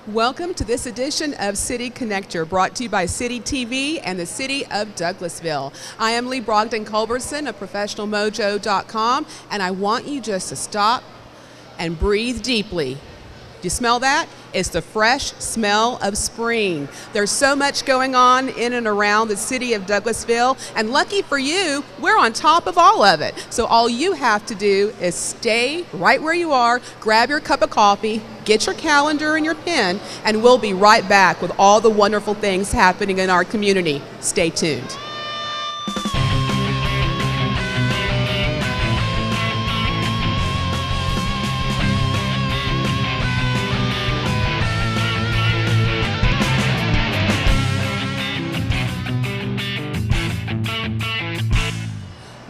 Welcome to this edition of City Connector, brought to you by City TV and the City of Douglasville. I am Lee Brogden Culberson of ProfessionalMojo.com, and I want you just to stop and breathe deeply. Do you smell that? It's the fresh smell of spring. There's so much going on in and around the city of Douglasville, and lucky for you, we're on top of all of it. So all you have to do is stay right where you are, grab your cup of coffee, get your calendar and your pen, and we'll be right back with all the wonderful things happening in our community. Stay tuned.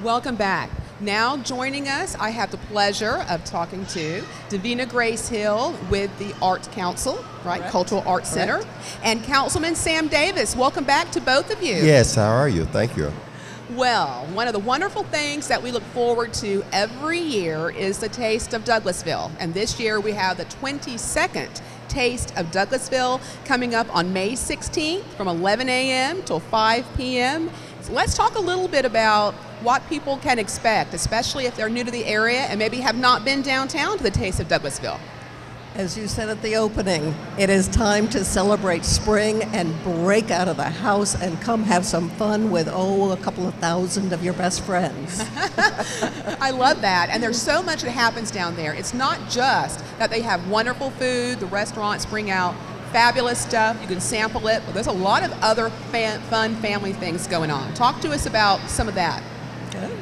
Welcome back. Now joining us, I have the pleasure of talking to Davina Grace Hill with the Arts Council, right? Correct. Cultural Arts Center, Correct. and Councilman Sam Davis. Welcome back to both of you. Yes, how are you? Thank you. Well, one of the wonderful things that we look forward to every year is the Taste of Douglasville. And this year we have the 22nd Taste of Douglasville coming up on May 16th from 11 a.m. till 5 p.m. So let's talk a little bit about what people can expect, especially if they're new to the area and maybe have not been downtown to the Taste of Douglasville. As you said at the opening, it is time to celebrate spring and break out of the house and come have some fun with, a couple of thousand of your best friends. I love that. And there's so much that happens down there. It's not just that they have wonderful food, the restaurants bring out fabulous stuff, you can sample it, but there's a lot of other fun family things going on. Talk to us about some of that. Okay.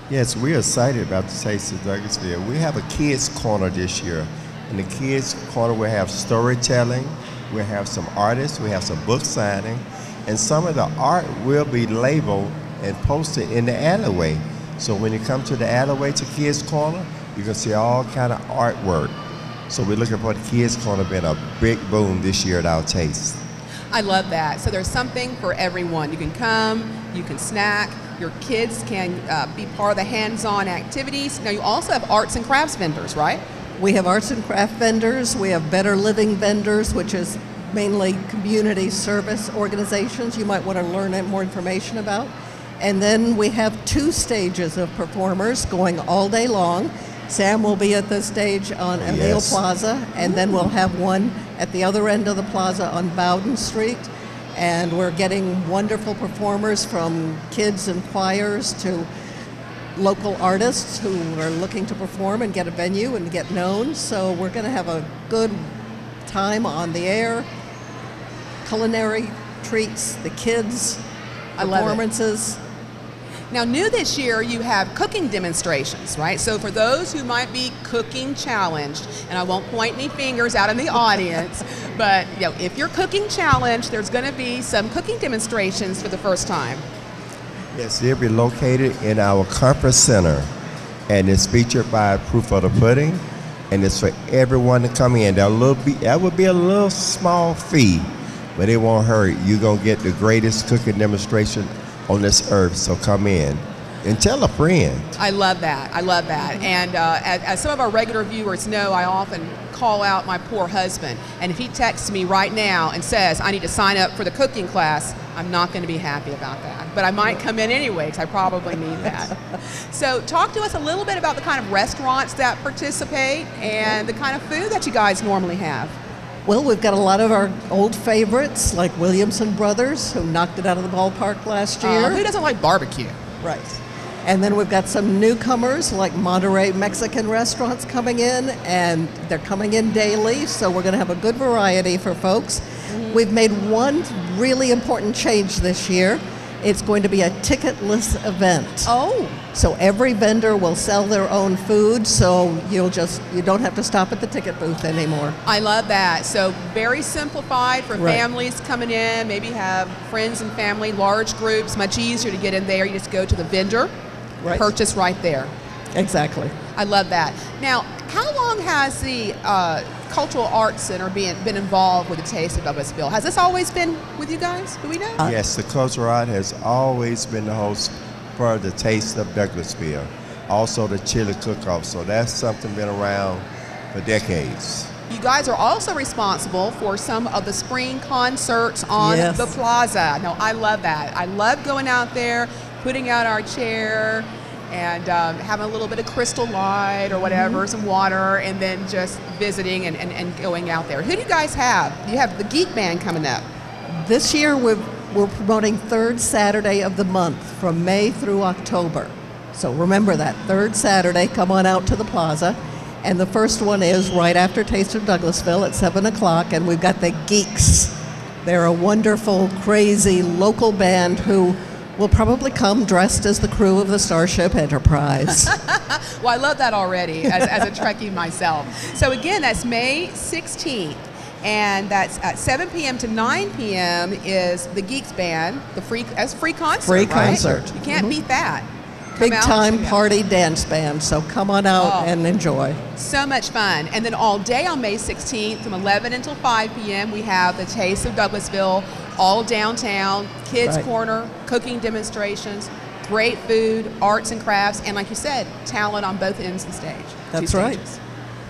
Yes, we're excited about the Taste of Douglasville. We have a kids corner this year. In the kids corner we have storytelling, we have some artists, we have some book signing, and some of the art will be labeled and posted in the alleyway. So when you come to the alleyway to kids corner, you can see all kind of artwork. So we're looking for the kids corner being a big boom this year at our Taste. I love that. So there's something for everyone. You can come, you can snack, your kids can be part of the hands-on activities. Now you also have arts and crafts vendors, right? We have arts and craft vendors, we have better living vendors, which is mainly community service organizations you might want to learn more information about. And then we have 2 stages of performers going all day long. Sam will be at the stage on Emile Yes. Plaza, and then we'll have one at the other end of the plaza on Bowden Street. And we're getting wonderful performers from kids and choirs to local artists who are looking to perform and get a venue and get known. So we're going to have a good time on the air, culinary treats, the kids, I love it. performances. Now, new this year, you have cooking demonstrations, right? So for those who might be cooking challenged, and I won't point any fingers out in the audience, but if you're cooking challenged, there's going to be some cooking demonstrations for the first time. Yes, they'll be located in our conference center, and it's featured by Proof of the Pudding, and it's for everyone to come in. That would be a little small fee, but it won't hurt. You're going to get the greatest cooking demonstration on this earth, so come in and tell a friend. I love that. I love that. And as some of our regular viewers know, I often call out my poor husband. And if he texts me right now and says, I need to sign up for the cooking class, I'm not going to be happy about that. But I might come in anyway because I probably need that. So talk to us a little bit about the kind of restaurants that participate and the kind of food that you guys normally have. Well, we've got a lot of our old favorites, like Williamson Brothers, who knocked it out of the ballpark last year. Who doesn't like barbecue? Right. And then we've got some newcomers, like Monterey Mexican restaurants coming in, and they're coming in daily, so we're going to have a good variety for folks. We've made one really important change this year. It's going to be a ticketless event. Oh. So every vendor will sell their own food, so you don't have to stop at the ticket booth anymore. I love that. So very simplified for Right. families coming in, maybe have friends and family, large groups, much easier to get in there. You just go to the vendor, Right. purchase right there. Exactly. I love that. Now, how long has the Cultural Arts Center been involved with the Taste of Douglasville? Has this always been with you guys? Do we know? Yes, the Cultural Art has always been the host for the Taste of Douglasville. Also the chili cook-off, so that's something been around for decades. You guys are also responsible for some of the spring concerts on Yes. the plaza. Now, I love that. I love going out there, putting out our chair, and having a little bit of Crystal Light or whatever, some water, and then just visiting and going out there. Who do you guys have? You have the Geek Band coming up. This year we're promoting third Saturday of the month from May through October. So remember that, third Saturday, come on out to the plaza. And the first one is right after Taste of Douglasville at 7 o'clock, and we've got the Geeks. They're a wonderful, crazy local band who will probably come dressed as the crew of the Starship Enterprise. Well, I love that already as a Trekkie myself. So again, that's May 16th. And that's at 7 p.m. to 9 p.m. is the Geeks Band, free concert. Free right? concert. You can't beat that. Big Come out, time check it out. party dance band, so come on out and enjoy. So much fun. And then all day on May 16th from 11 until 5 p.m. we have the Taste of Douglasville, all downtown, kids Right. corner, cooking demonstrations, great food, arts and crafts, and like you said, talent on both ends of the stage. That's Two right. stages.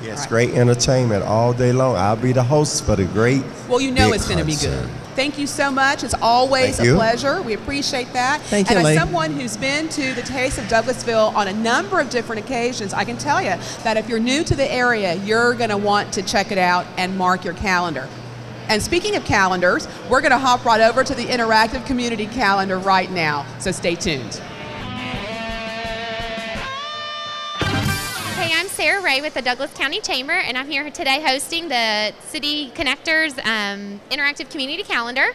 Yes, Right. great entertainment all day long. I'll be the host for the great. Well, you know big it's going to be concert. good. Thank you so much. It's always Thank a you. pleasure. We appreciate that. Thank you, And as Lee. someone who's been to the Taste of Douglasville on a number of different occasions, I can tell you that if you're new to the area, you're going to want to check it out and mark your calendar. And speaking of calendars, we're going to hop right over to the interactive community calendar right now. So stay tuned. Hey, I'm Sarah Ray with the Douglas County Chamber, and I'm here today hosting the City Connectors Interactive Community Calendar.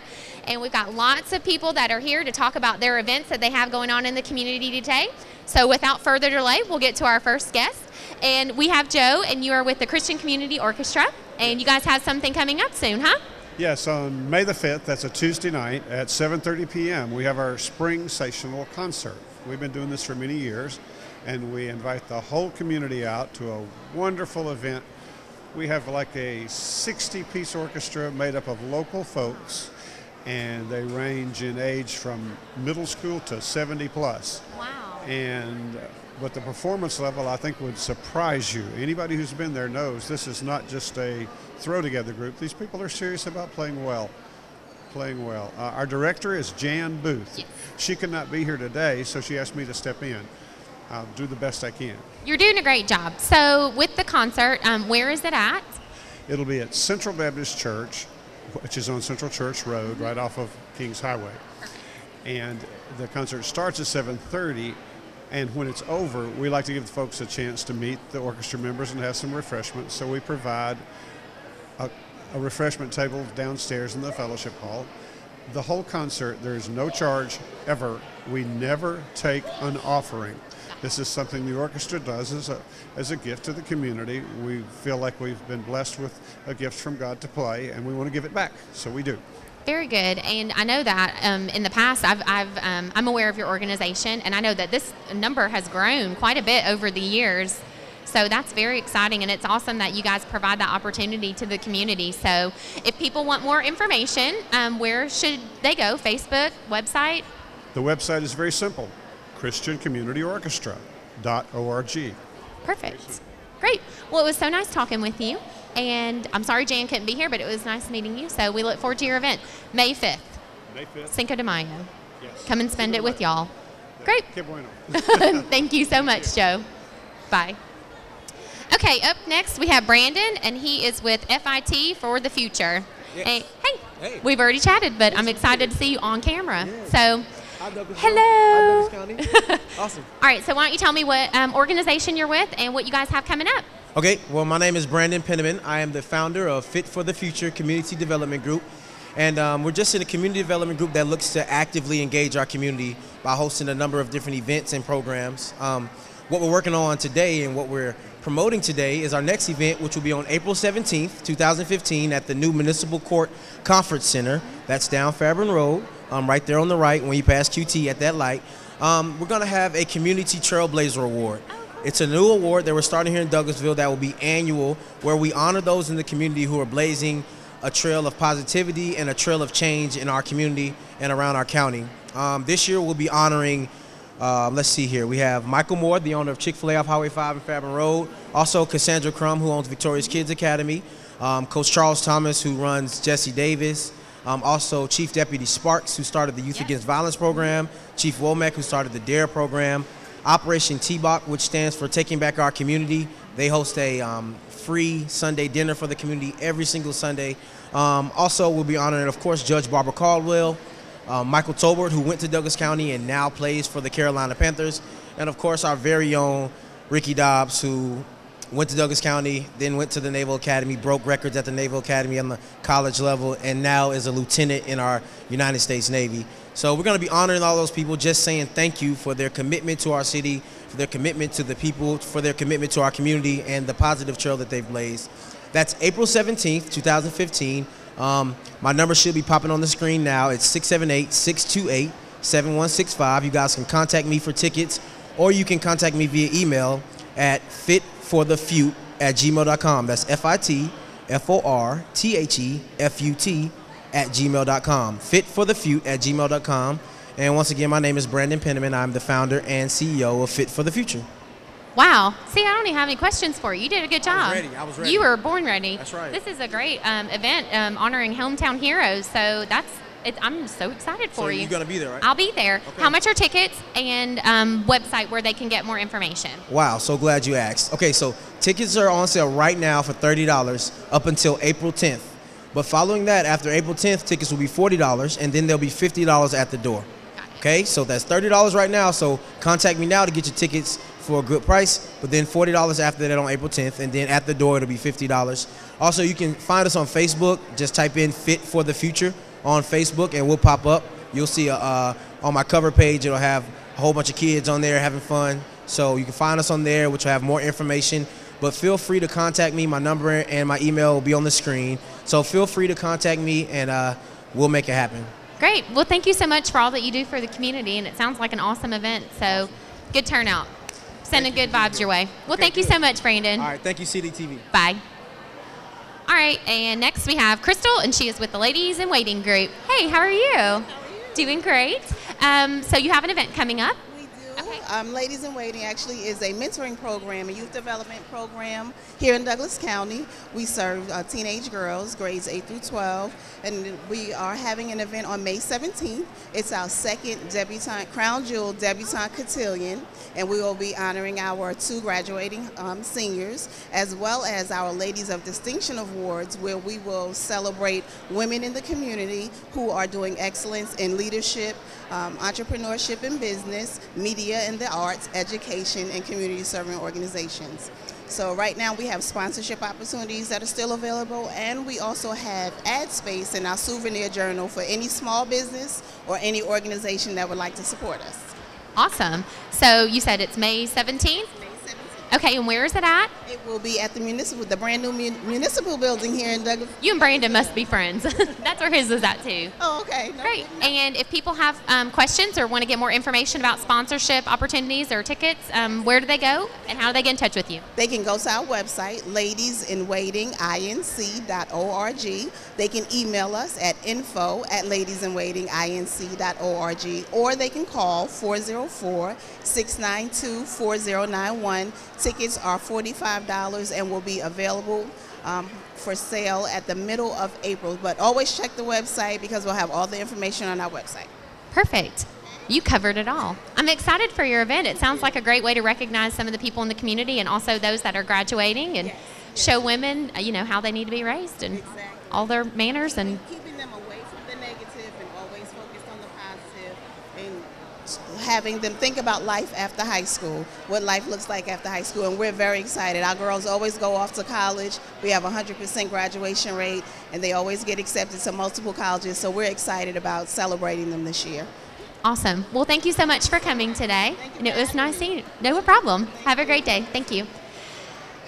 And we've got lots of people that are here to talk about their events that they have going on in the community today. So without further delay, we'll get to our first guest. And we have Joe, and you are with the Christian Community Orchestra, and you guys have something coming up soon, huh? Yes, on May the 5th, that's a Tuesday night at 7:30 p.m., we have our spring sessional concert. We've been doing this for many years, and we invite the whole community out to a wonderful event. We have like a 60-piece orchestra made up of local folks, and they range in age from middle school to 70 plus. Wow. And but the performance level, I think, would surprise you. Anybody who's been there knows this is not just a throw-together group. These people are serious about playing well. Our director is Jan Booth. Yes. She could not be here today, so she asked me to step in. I'll do the best I can. You're doing a great job. So with the concert, where is it at? It'll be at Central Baptist Church, which is on Central Church Road, right off of Kings Highway. And the concert starts at 7:30. And when it's over, we like to give the folks a chance to meet the orchestra members and have some refreshments. So we provide a refreshment table downstairs in the fellowship hall. The whole concert, there is no charge ever. We never take an offering. This is something the orchestra does as a gift to the community. We feel like we've been blessed with a gift from God to play, and we want to give it back. So we do. Very good, and I know that in the past I'm aware of your organization, and I know that this number has grown quite a bit over the years. So that's very exciting, and it's awesome that you guys provide that opportunity to the community. So if people want more information, where should they go? Facebook, website? The website is very simple, christiancommunityorchestra.org. Perfect. Great. Well, it was so nice talking with you. And I'm sorry Jan couldn't be here, but it was nice meeting you. So we look forward to your event, May 5th, May 5th. Cinco de Mayo. Yes. Come and spend it with y'all. Great. Que bueno. Thank you so much, Joe. Bye. Okay, up next we have Brandon, and he is with FIT for the Future. Yes. Hey, we've already chatted, but I'm excited to see you on camera. Yes. So, Hi, Douglas. hello. Hi, Douglas County. Awesome. All right, so why don't you tell me what organization you're with and what you guys have coming up? Okay, well, my name is Brandon Penniman. I am the founder of Fit for the Future Community Development Group. And we're just in a community development group that looks to actively engage our community by hosting a number of different events and programs. What we're working on today and what we're promoting today is our next event, which will be on April 17th, 2015 at the new Municipal Court Conference Center. That's down Fairburn Road, right there on the right when you pass QT at that light. We're going to have a Community Trailblazer Award. It's a new award that we're starting here in Douglasville that will be annual, where we honor those in the community who are blazing a trail of positivity and a trail of change in our community and around our county. This year we'll be honoring, let's see here, we have Michael Moore, the owner of Chick-fil-A off Highway 5 and Fairburn Road. Also Cassandra Crum, who owns Victoria's Kids Academy. Coach Charles Thomas, who runs Jesse Davis. Also Chief Deputy Sparks, who started the Youth Against Violence program. Chief Womack, who started the DARE program. Operation T-BOC, which stands for Taking Back Our Community. They host a free Sunday dinner for the community every single Sunday. Also, we'll be honoring, of course, Judge Barbara Caldwell, Michael Tolbert, who went to Douglas County and now plays for the Carolina Panthers, and of course our very own Ricky Dobbs, who went to Douglas County, then went to the Naval Academy, broke records at the Naval Academy on the college level, and now is a lieutenant in our United States Navy. So we're going to be honoring all those people, just saying thank you for their commitment to our city, for their commitment to the people, for their commitment to our community, and the positive trail that they've blazed. That's April 17th, 2015. My number should be popping on the screen now. It's 678-628-7165. You guys can contact me for tickets, or you can contact me via email at fitforthefute@gmail.com. That's FITFORTHEFUT@gmail.com. Fitforthefute@gmail.com. And once again, my name is Brandon Penniman. I'm the founder and CEO of Fit for the Future. Wow. See, I don't even have any questions for you. You did a good job. I was ready. You were born ready. That's right. This is a great event honoring hometown heroes. So I'm so excited for you. So you're going to be there, right? I'll be there. Okay. How much are tickets, and website where they can get more information? Wow, so glad you asked. Okay, so tickets are on sale right now for $30 up until April 10th. But following that, after April 10th, tickets will be $40, and then they'll be $50 at the door. Okay, so that's $30 right now, so contact me now to get your tickets for a good price, but then $40 after that on April 10th, and then at the door it'll be $50. Also, you can find us on Facebook. Just type in Fit for the Future on Facebook, and we'll pop up. You'll see on my cover page, it'll have a whole bunch of kids on there having fun. So you can find us on there, which will have more information. But feel free to contact me. My number and my email will be on the screen. So feel free to contact me, and we'll make it happen. Great. Well, thank you so much for all that you do for the community, and it sounds like an awesome event. So good turnout. Sending good vibes your way. Well, Okay, thank you good. so much, Brandon. All right, thank you, CDTV. Bye. All right, and next we have Crystal, and she is with the Ladies in Waiting group. Hey, how are you? How are you? Doing great. So you have an event coming up. We do. Okay. Ladies in Waiting actually is a mentoring program, a youth development program here in Douglas County. We serve teenage girls, grades 8 through 12, and we are having an event on May 17th. It's our second Crown Jewel Debutante Cotillion, and we will be honoring our 2 graduating seniors, as well as our Ladies of Distinction Awards, where we will celebrate women in the community who are doing excellence in leadership, entrepreneurship and business, media and the arts, education, and community serving organizations. So right now we have sponsorship opportunities that are still available, and we also have ad space in our souvenir journal for any small business or any organization that would like to support us. Awesome. So you said it's May 17th? May 17th. Okay, and where is it at? It will be at the brand new municipal building here in Douglas. You and Brandon must be friends. That's where his is at too. Oh, okay. No, Great. no. And if people have questions or want to get more information about sponsorship opportunities or tickets, where do they go, and how do they get in touch with you? They can go to our website, ladiesinwaitinginc.org. They can email us at info@ladiesinwaitinginc.org, or they can call 404-692-4091. Tickets are $45 and will be available for sale at the middle of April. But always check the website because we'll have all the information on our website. Perfect. You covered it all. I'm excited for your event. It sounds like a great way to recognize some of the people in the community and also those that are graduating, and show women, how they need to be raised and all their manners, and keeping them away from the negative and always focused on the positive, and having them think about life after high school, what life looks like after high school. And we're very excited. Our girls always go off to college. We have a 100% graduation rate, and they always get accepted to multiple colleges. So we're excited about celebrating them this year. awesome. Well, thank you so much for coming today. And it was nice seeing you. No problem. Have a great day. Thank you.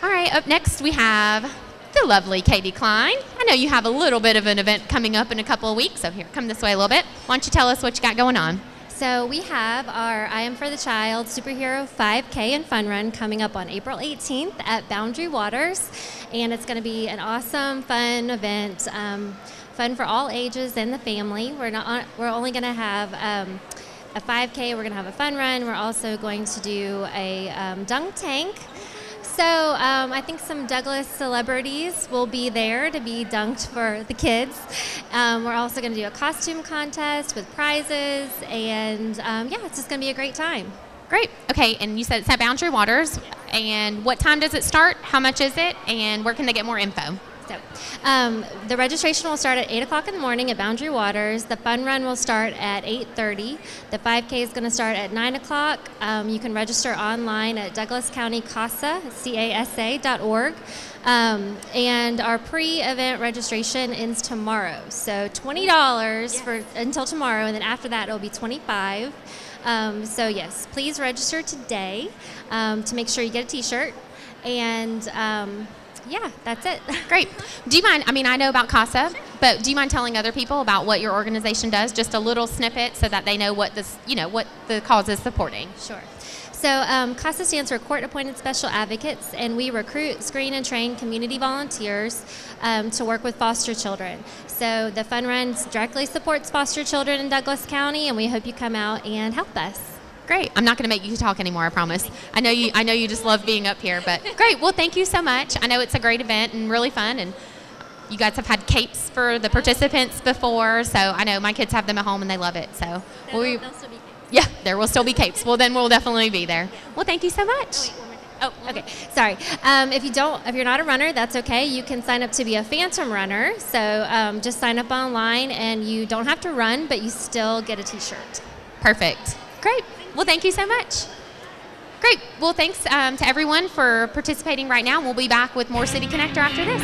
All right, up next we have the lovely Katie Klein. I know you have a little bit of an event coming up in a couple of weeks, so here, come this way a little bit. Why don't you tell us what you got going on? So we have our I Am for the Child Superhero 5K and Fun Run coming up on April 18th at Boundary Waters, and it's going to be an awesome, fun event, fun for all ages and the family. We're only going to have a 5K. We're going to have a fun run. We're also going to do a dunk tank. So I think some Douglas celebrities will be there to be dunked for the kids. We're also going to do a costume contest with prizes, and yeah, it's just going to be a great time. Great. Okay, and you said it's at Boundary Waters. And what time does it start? How much is it? And where can they get more info? So, the registration will start at 8 o'clock in the morning at Boundary Waters. The fun run will start at 8:30. The 5K is going to start at 9 o'clock. You can register online at Douglas County CASA.org. And our pre-event registration ends tomorrow. So $20 for until tomorrow, and then after that it'll be $25. So yes, please register today to make sure you get a t-shirt. And yeah, that's it. Great. Do you mind, I mean, I know about CASA, but do you mind telling other people about what your organization does? Just a little snippet so that they know what this, what the cause is supporting. Sure. So CASA stands for Court Appointed Special Advocates, and we recruit, screen, and train community volunteers to work with foster children. So the Fun Run directly supports foster children in Douglas County, and we hope you come out and help us. Great. I'm not going to make you talk anymore, I promise. I know you just love being up here, but great. Well, thank you so much. I know it's a great event and really fun, and you guys have had capes for the participants before, so I know my kids have them at home and they love it. So There'll still be capes. Yeah, there will still be capes. Well, then we'll definitely be there. Well, thank you so much. Oh, okay. Sorry. If you're not a runner, that's okay. You can sign up to be a phantom runner. So just sign up online, and you don't have to run, but you still get a t-shirt. Perfect. Great. Well, thank you so much. Great. Well, thanks to everyone for participating right now. We'll be back with more City Connector after this.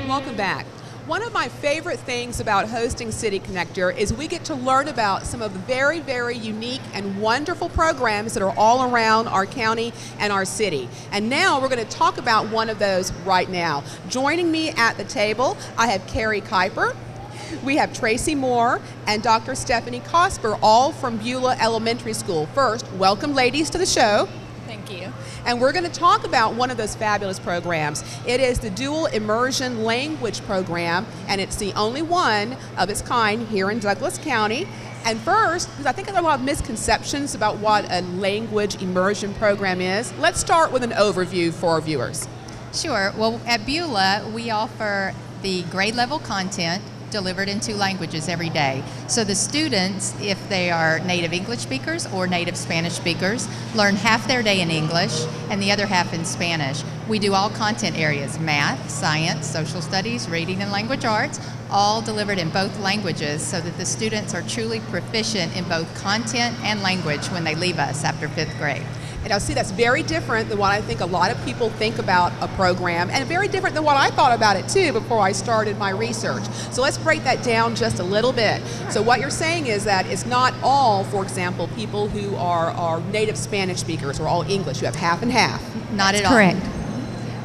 Welcome back. One of my favorite things about hosting City Connector is we get to learn about some of the very, very unique and wonderful programs that are all around our county and our city. And now we're going to talk about one of those right now. Joining me at the table, I have Carrie Kuiper, we have Tracy Moore, and Dr. Stephanie Cosper, all from Beulah Elementary School. First, welcome ladies to the show. Thank you. And we're going to talk about one of those fabulous programs. It is the Dual Immersion Language Program, and it's the only one of its kind here in Douglas County. And first, because I think there are a lot of misconceptions about what a language immersion program is, let's start with an overview for our viewers. Sure. Well, at Beulah, we offer the grade level content delivered in 2 languages every day. So the students, if they are native English speakers or native Spanish speakers, learn half their day in English and the other half in Spanish. We do all content areas: math, science, social studies, reading, and language arts, all delivered in both languages so that the students are truly proficient in both content and language when they leave us after 5th grade. And I'll see that's very different than what I think a lot of people think about a program, and very different than what I thought about it too before I started my research. So let's break that down just a little bit. So what you're saying is that it's not all, for example, people who are native Spanish speakers or all English. You have half and half. Not at all. Correct.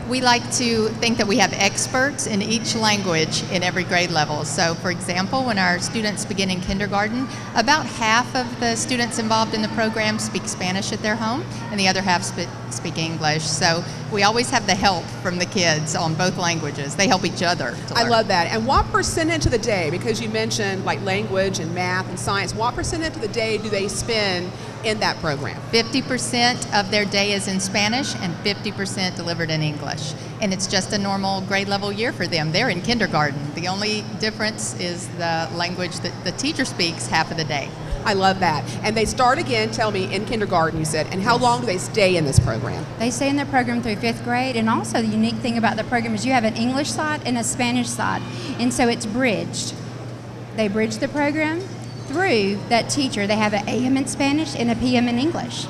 We like to think that we have experts in each language in every grade level. So, for example, when our students begin in kindergarten, about half of the students involved in the program speak Spanish at their home, and the other half speak English. So we always have the help from the kids on both languages. They help each other to learn. I love that. And what percentage of the day, because you mentioned like language and math and science, what percentage of the day do they spend in that program? 50% of their day is in Spanish and 50% delivered in English. And it's just a normal grade level year for them. They're in kindergarten. The only difference is the language that the teacher speaks half of the day. I love that. And they start again, tell me, in kindergarten, you said. And how long do they stay in this program? They stay in the program through 5th grade, and also the unique thing about the program is you have an English side and a Spanish side, and so it's bridged. They bridge the program through that teacher. They have an AM in Spanish and a PM in English.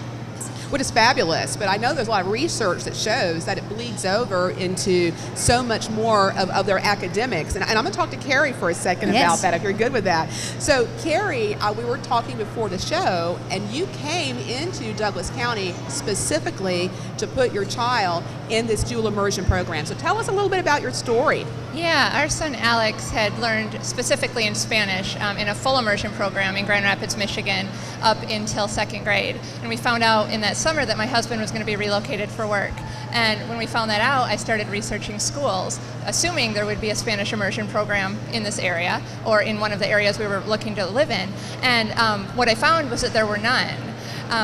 Which is fabulous, but I know there's a lot of research that shows that it bleeds over into so much more of their academics. And I'm going to talk to Carrie for a second about that, if you're good with that. So, Carrie, we were talking before the show, and you came into Douglas County specifically to put your child in this dual immersion program. So tell us a little bit about your story. Yeah, our son Alex had learned specifically in Spanish in a full immersion program in Grand Rapids, Michigan, up until 2nd grade. And we found out in that summer that my husband was going to be relocated for work. And when we found that out, I started researching schools, assuming there would be a Spanish immersion program in this area or in one of the areas we were looking to live in. And what I found was that there were none.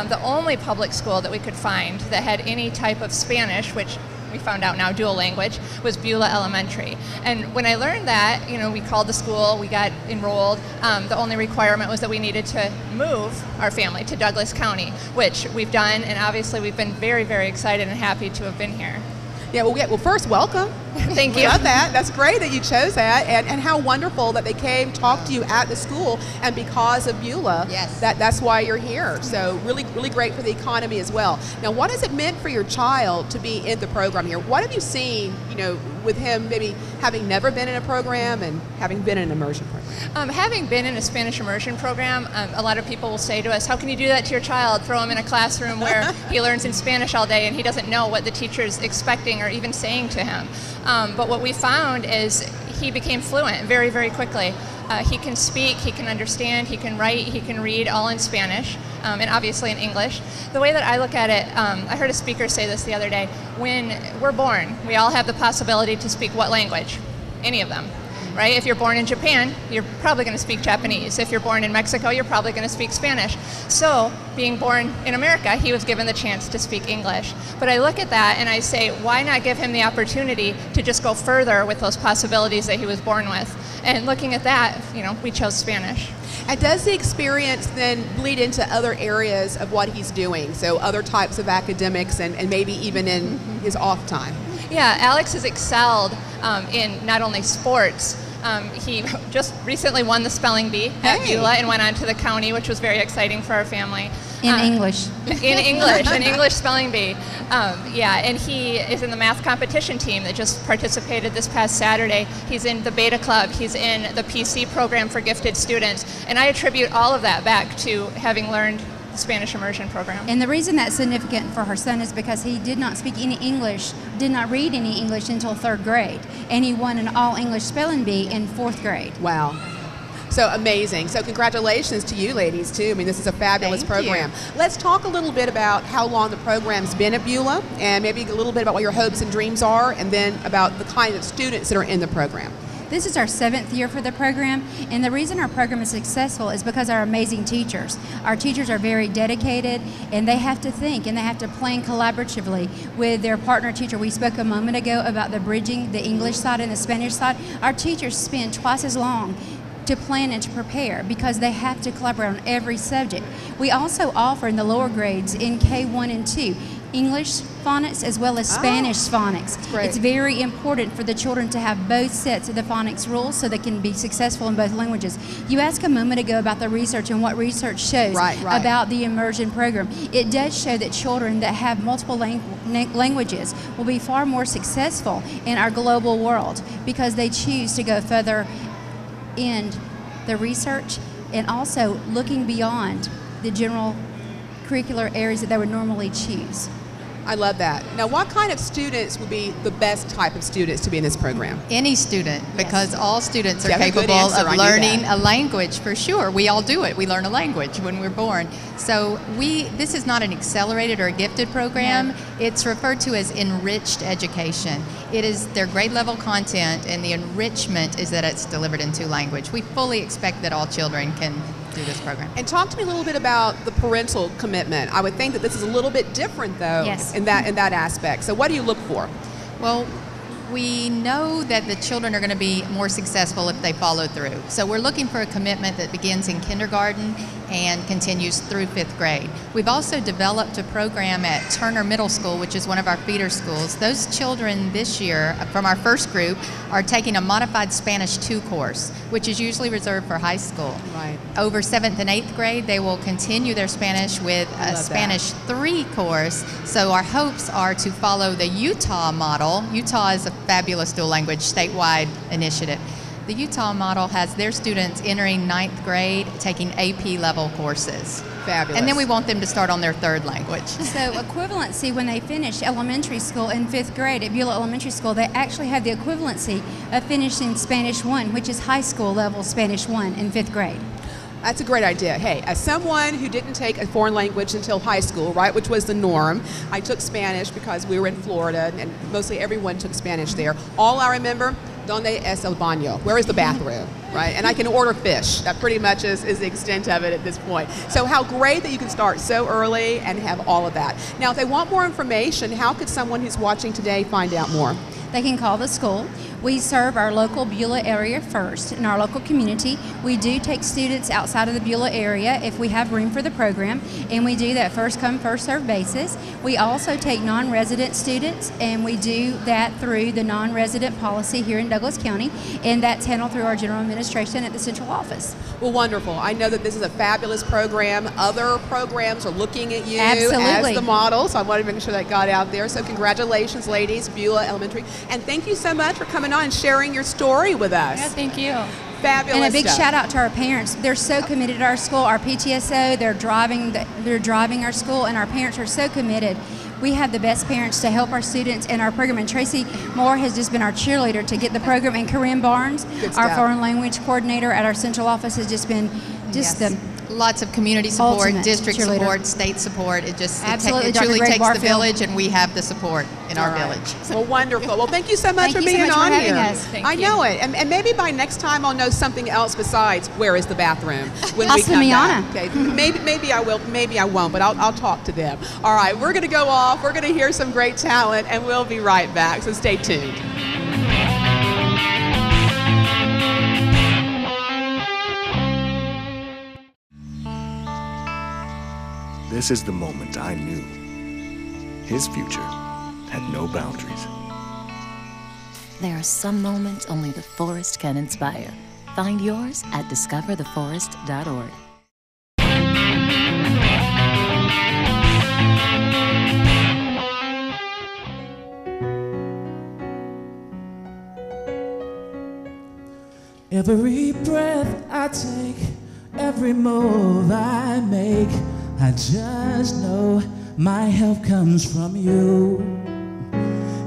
the only public school that we could find that had any type of Spanish, which we found out now dual language, was Beulah Elementary. And when I learned that, we called the school, we got enrolled. The only requirement was that we needed to move our family to Douglas County, which we've done, and obviously we've been very, very excited and happy to have been here. Yeah, well, first, welcome. Thank you. We love that. That's great that you chose that, and how wonderful that they came, talked to you at the school, and because of Beulah, Yes. that's why you're here. So really, really great for the economy as well. Now, what has it meant for your child to be in the program here? What have you seen, with him maybe having never been in a program and having been in an immersion program? Having been in a Spanish immersion program, a lot of people will say to us, how can you do that to your child? Throw him in a classroom where he learns in Spanish all day and he doesn't know what the teacher's expecting or even saying to him. But what we found is he became fluent very, very quickly. He can speak, he can understand, he can write, he can read, all in Spanish, and obviously in English. The way that I look at it, I heard a speaker say this the other day, when we're born, we all have the possibility to speak what language? Any of them. Right? If you're born in Japan, you're probably going to speak Japanese. If you're born in Mexico, you're probably going to speak Spanish. So, being born in America, he was given the chance to speak English. But I look at that and I say, why not give him the opportunity to just go further with those possibilities that he was born with? And looking at that, we chose Spanish. And does the experience then bleed into other areas of what he's doing? So other types of academics and maybe even in his off time? Yeah, Alex has excelled in not only sports. He just recently won the spelling bee at Beulah and went on to the county, which was very exciting for our family. In English. In English, an English spelling bee. And he is in the math competition team that just participated this past Saturday. He's in the Beta Club. He's in the PC program for gifted students. And I attribute all of that back to having learned the Spanish immersion program. And the reason that's significant for her son is because he did not speak any English, did not read any English until 3rd grade. And he won an all-English spelling bee in 4th grade. Wow. So amazing. So congratulations to you ladies too. I mean, this is a fabulous program. Let's talk a little bit about how long the program's been at Beulah and maybe a little bit about what your hopes and dreams are, and then about the kind of students that are in the program. This is our 7th year for the program, and the reason our program is successful is because our amazing teachers. Our teachers are very dedicated, and they have to think and they have to plan collaboratively with their partner teacher. We spoke a moment ago about the bridging, the English side and the Spanish side. Our teachers spend twice as long to plan and to prepare because they have to collaborate on every subject. We also offer in the lower grades in K1 and 2 English phonics as well as Spanish phonics. It's very important for the children to have both sets of the phonics rules so they can be successful in both languages. You asked a moment ago about the research and what research shows about the immersion program. It does show that children that have multiple languages will be far more successful in our global world because they choose to go further in the research and also looking beyond the general curricular areas that they would normally choose. I love that. Now, what kind of students would be the best type of students to be in this program? Any student, because all students are capable of learning a language for sure. We all do it. We learn a language when we're born. So this is not an accelerated or a gifted program. It's referred to as enriched education. It is their grade level content, and the enrichment is that it's delivered in 2 languages. We fully expect that all children can do this program. And talk to me a little bit about the parental commitment. I would think that this is a little bit different though in that aspect. So what do you look for? Well, we know that the children are going to be more successful if they follow through. So we're looking for a commitment that begins in kindergarten and continues through 5th grade. We've also developed a program at Turner Middle School, which is one of our feeder schools. Those children this year from our first group are taking a modified Spanish 2 course, which is usually reserved for high school. Over 7th and 8th grade, they will continue their Spanish with a Spanish 3 course. So our hopes are to follow the Utah model. Utah is a fabulous dual language statewide initiative. The Utah model has their students entering 9th grade taking AP level courses. Fabulous. And then we want them to start on their 3rd language. So equivalency, when they finish elementary school in 5th grade at Beulah Elementary School, they actually have the equivalency of finishing Spanish 1, which is high school level Spanish 1 in 5th grade. That's a great idea. Hey, as someone who didn't take a foreign language until high school, right, which was the norm, I took Spanish because we were in Florida and mostly everyone took Spanish there. All I remember, Donde es el baño? Where is the bathroom, right? And I can order fish. That pretty much is the extent of it at this point. So how great that you can start so early and have all of that. Now, if they want more information, how could someone who's watching today find out more? They can call the school. We serve our local Beulah area first in our local community. We do take students outside of the Beulah area if we have room for the program, and we do that first come, first served basis. We also take non-resident students, and we do that through the non-resident policy here in Douglas County, and that's handled through our general administration at the central office. Well, wonderful. I know that this is a fabulous program. Other programs are looking at you Absolutely. as the model, so I wanted to make sure that got out there. So congratulations, ladies, Beulah Elementary. And thank you so much for coming on and sharing your story with us. Yeah, thank you. Fabulous. And a big stuff. shout out to our parents. They're so committed to our school. Our PTSO, they're driving our school, and our parents are so committed. We have the best parents to help our students in our program. And Tracy Moore has just been our cheerleader to get the program. And Corinne Barnes, our foreign language coordinator at our central office, has just been the lots of community support, ultimate district cheerleader. Support, state support. It just Absolutely, it truly Dr. Greg takes the Barfield. village, and we have the support in our village. Well, wonderful. Well, thank you so much Thank for you so being much for on having here. us. Thank I you. know it. And maybe by next time I'll know something else besides where is the bathroom when we Hasta come mañana. back. Okay. Maybe I will, maybe I won't, but I'll talk to them. All right, we're going to go off. We're going to hear some great talent, and we'll be right back. So stay tuned. This is the moment I knew. His future had no boundaries. There are some moments only the forest can inspire. Find yours at discovertheforest.org. Every breath I take, every move I make, I just know my help comes from you.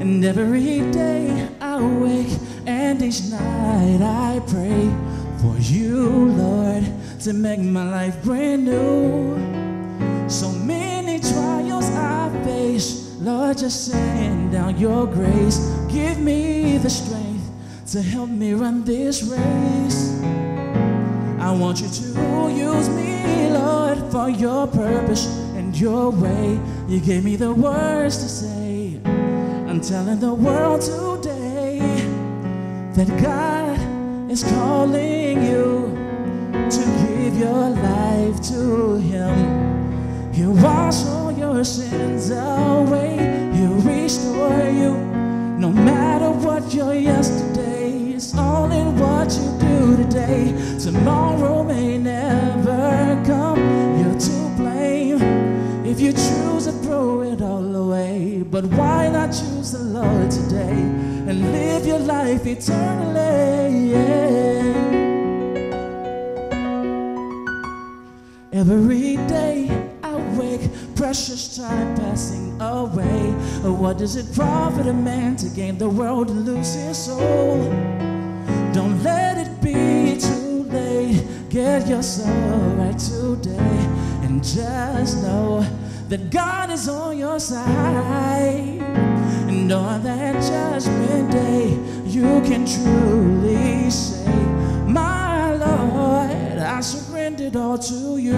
And every day I wake and each night I pray for you, Lord, to make my life brand new. So many trials I face, Lord, just send down your grace. Give me the strength to help me run this race. I want you to use me, Lord, for your purpose and your way. You gave me the words to say. I'm telling the world today that God is calling you to give your life to Him. He'll wash all your sins away. He'll restore you no matter what your yesterday. It's all in what you do today. Tomorrow may never come. You're to blame if you choose to throw it all away. But why not choose the Lord today and live your life eternally? Every day I wake, precious time passing away. What does it profit a man to gain the world and lose his soul? Don't let it be too late. Get yourself right today and just know that God is on your side. And on that judgment day, you can truly say, my Lord, I surrendered all to you.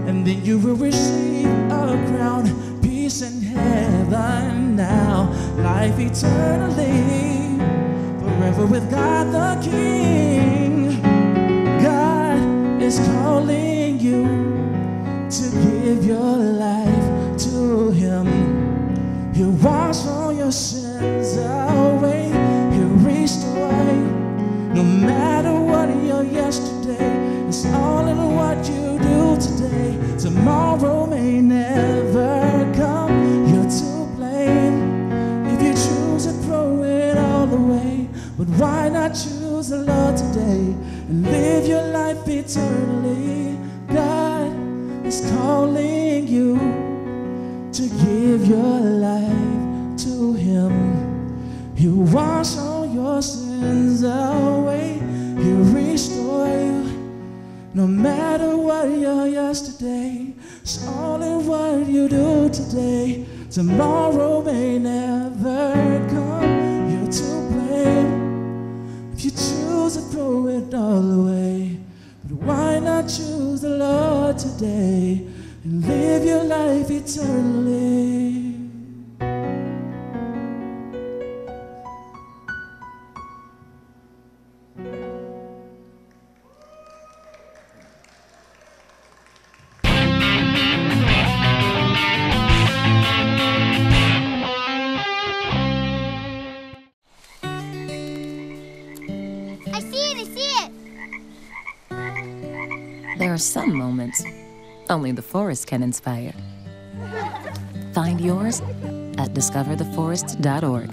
And then you will receive a crown, peace in heaven now, life eternally, forever with God the King. God is calling you to give your life to Him. He'll wash all your sins away. He'll restore you no matter what your yesterday. It's all in what you do today. Tomorrow may never come. You're to blame if you choose to throw it all away. But why not choose the Lord today and live your life eternally? God is calling you to give your life to Him. He'll wash all your sins away. He'll restore you no matter what your yesterday. It's all in what you do today. Tomorrow may never come. You're to blame certainly. There are some moments only the forest can inspire. Find yours at discovertheforest.org.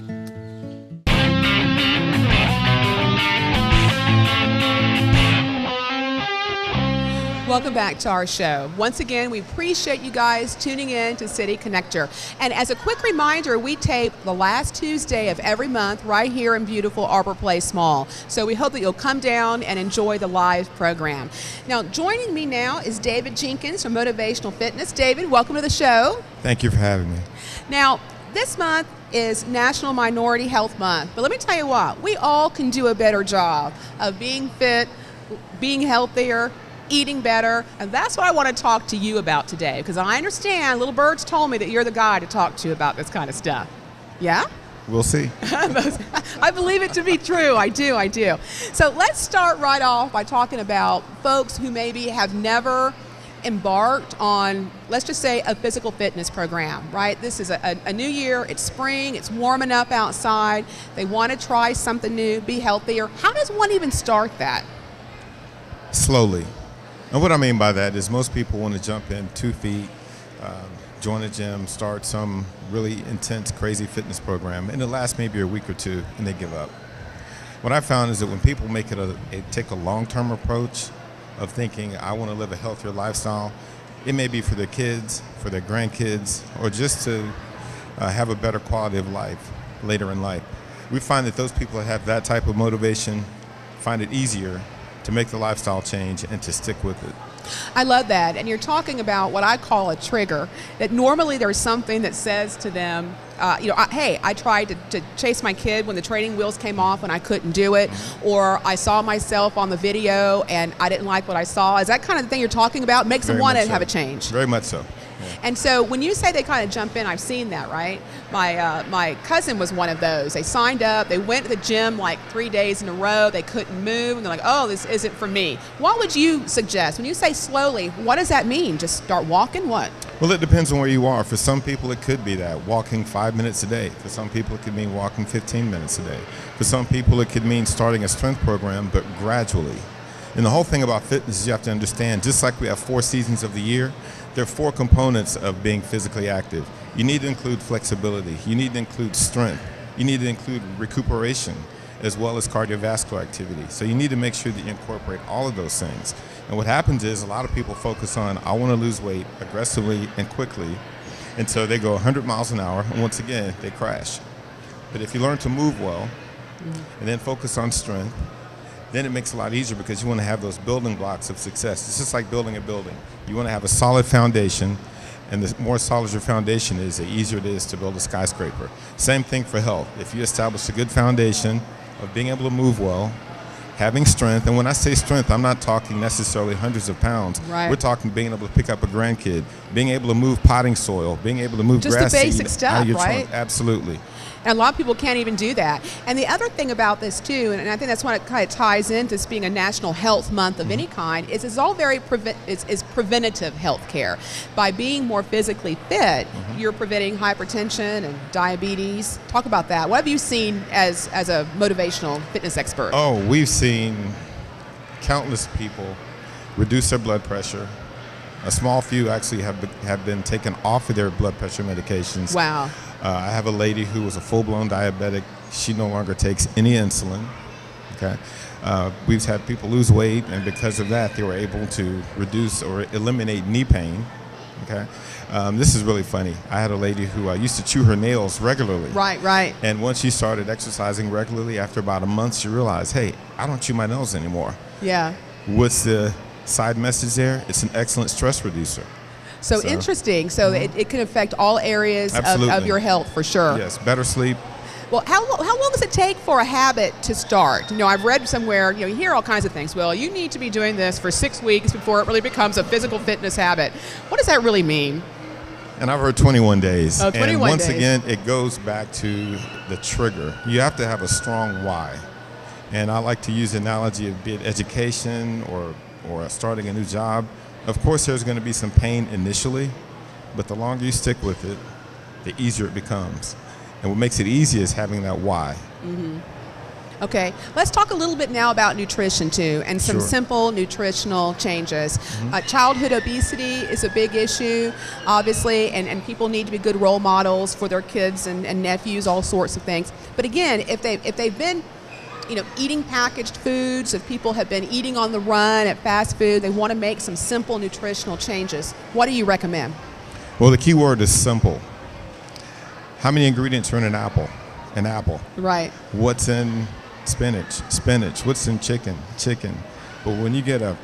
Welcome back to our show. Once again, we appreciate you guys tuning in to City Connector. And as a quick reminder, we tape the last Tuesday of every month right here in beautiful Arbor Place Mall. So we hope that you'll come down and enjoy the live program. Now, joining me now is David Jenkins from Motivational Fitness. David, welcome to the show. Thank you for having me. Now, this month is National Minority Health Month. But let me tell you what, we all can do a better job of being fit, being healthier, eating better, and that's what I want to talk to you about today, because I understand Little Bird's told me that you're the guy to talk to about this kind of stuff. Yeah? We'll see. I believe it to be true. I do. So let's start right off by talking about folks who maybe have never embarked on, let's just say, a physical fitness program, right? This is a new year, it's spring, it's warming up outside, they want to try something new, be healthier. How does one even start that? Slowly. And what I mean by that is most people want to jump in 2 feet, join a gym, start some really intense, crazy fitness program, and it lasts maybe a week or two, and they give up. What I found is that when people make it take a long-term approach of thinking, I want to live a healthier lifestyle, it may be for their kids, for their grandkids, or just to have a better quality of life later in life. We find that those people that have that type of motivation find it easier to make the lifestyle change and to stick with it. I love that. And you're talking about what I call a trigger, that normally there's something that says to them, hey, I tried to chase my kid when the training wheels came off and I couldn't do it, or I saw myself on the video and I didn't like what I saw. Is that kind of the thing you're talking about? Makes them want to have a change. Very much so. And so when you say they kind of jump in, I've seen that, right? My cousin was one of those. They signed up, they went to the gym like 3 days in a row, they couldn't move, and they're like, oh, this isn't for me. What would you suggest? When you say slowly, what does that mean? Just start walking, what? Well, it depends on where you are. For some people, it could be that, walking 5 minutes a day. For some people, it could mean walking 15 minutes a day. For some people, it could mean starting a strength program, but gradually. And the whole thing about fitness is you have to understand, just like we have 4 seasons of the year, there are 4 components of being physically active. You need to include flexibility. You need to include strength. You need to include recuperation, as well as cardiovascular activity. So you need to make sure that you incorporate all of those things. And what happens is a lot of people focus on, I want to lose weight aggressively and quickly, and so they go 100 miles an hour, and once again, they crash. But if you learn to move well, and then focus on strength, then it makes it a lot easier because you want to have those building blocks of success. It's just like building a building. You want to have a solid foundation, and the more solid your foundation is, the easier it is to build a skyscraper. Same thing for health. If you establish a good foundation of being able to move well, having strength, and when I say strength, I'm not talking necessarily hundreds of pounds. Right. We're talking being able to pick up a grandkid, being able to move potting soil, being able to move just grass the basic seed stuff, out of your right? trunk. Absolutely. And a lot of people can't even do that. And the other thing about this too, and I think that's what it kind of ties into this being a National Health Month of any kind, is it's all very is preventative health care. By being more physically fit, you're preventing hypertension and diabetes. Talk about that. What have you seen as a motivational fitness expert? Oh, we've seen countless people reduce their blood pressure. A small few actually have been taken off of their blood pressure medications. Wow. I have a lady who was a full-blown diabetic. She no longer takes any insulin. Okay. We've had people lose weight, and because of that, they were able to reduce or eliminate knee pain. Okay. This is really funny. I had a lady who used to chew her nails regularly. Right. And once she started exercising regularly, after about a month, she realized, hey, I don't chew my nails anymore. Yeah. What's the side message there? It's an excellent stress reducer. So interesting. So it can affect all areas of your health for sure. Yes, better sleep. Well, how long does it take for a habit to start? You know, I've read somewhere, you hear all kinds of things. Well, you need to be doing this for 6 weeks before it really becomes a physical fitness habit. What does that really mean? And I've heard 21 days. Oh, 21 and once days. again, it goes back to the trigger. You have to have a strong why. And I like to use the analogy of be it education or starting a new job. Of course, there's going to be some pain initially, but the longer you stick with it, the easier it becomes. And what makes it easy is having that why. Mm-hmm. Okay, let's talk a little bit now about nutrition too, and some Sure. simple nutritional changes. Childhood obesity is a big issue, obviously, and people need to be good role models for their kids and nephews, all sorts of things. But again, if they've been eating packaged foods, if people have been eating on the run at fast food, they want to make some simple nutritional changes. What do you recommend? Well, the key word is simple. How many ingredients are in an apple? An apple. Right. What's in spinach? Spinach. What's in chicken? Chicken. But when you get a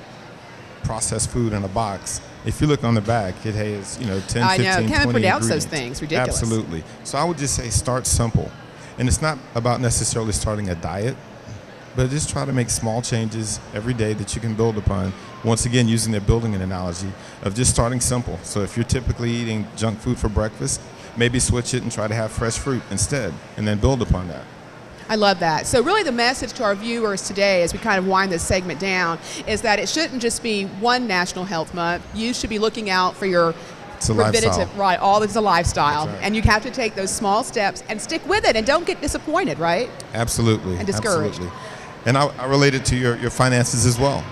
processed food in a box, if you look on the back, it has 10, 15, I 20 know. Can't even pronounce ingredients. those things. Ridiculous. Absolutely. So I would just say start simple. And it's not about necessarily starting a diet, but just try to make small changes every day that you can build upon. Once again, using the building an analogy of just starting simple. So if you're typically eating junk food for breakfast, maybe switch it and try to have fresh fruit instead, and then build upon that. I love that. So really the message to our viewers today as we kind of wind this segment down is that it shouldn't just be one National Health Month. You should be looking out for your It's a lifestyle. Right, all is a lifestyle. That's right. And you have to take those small steps and stick with it and don't get disappointed, right? Absolutely. And discouraged. Absolutely. And I relate it to your finances as well.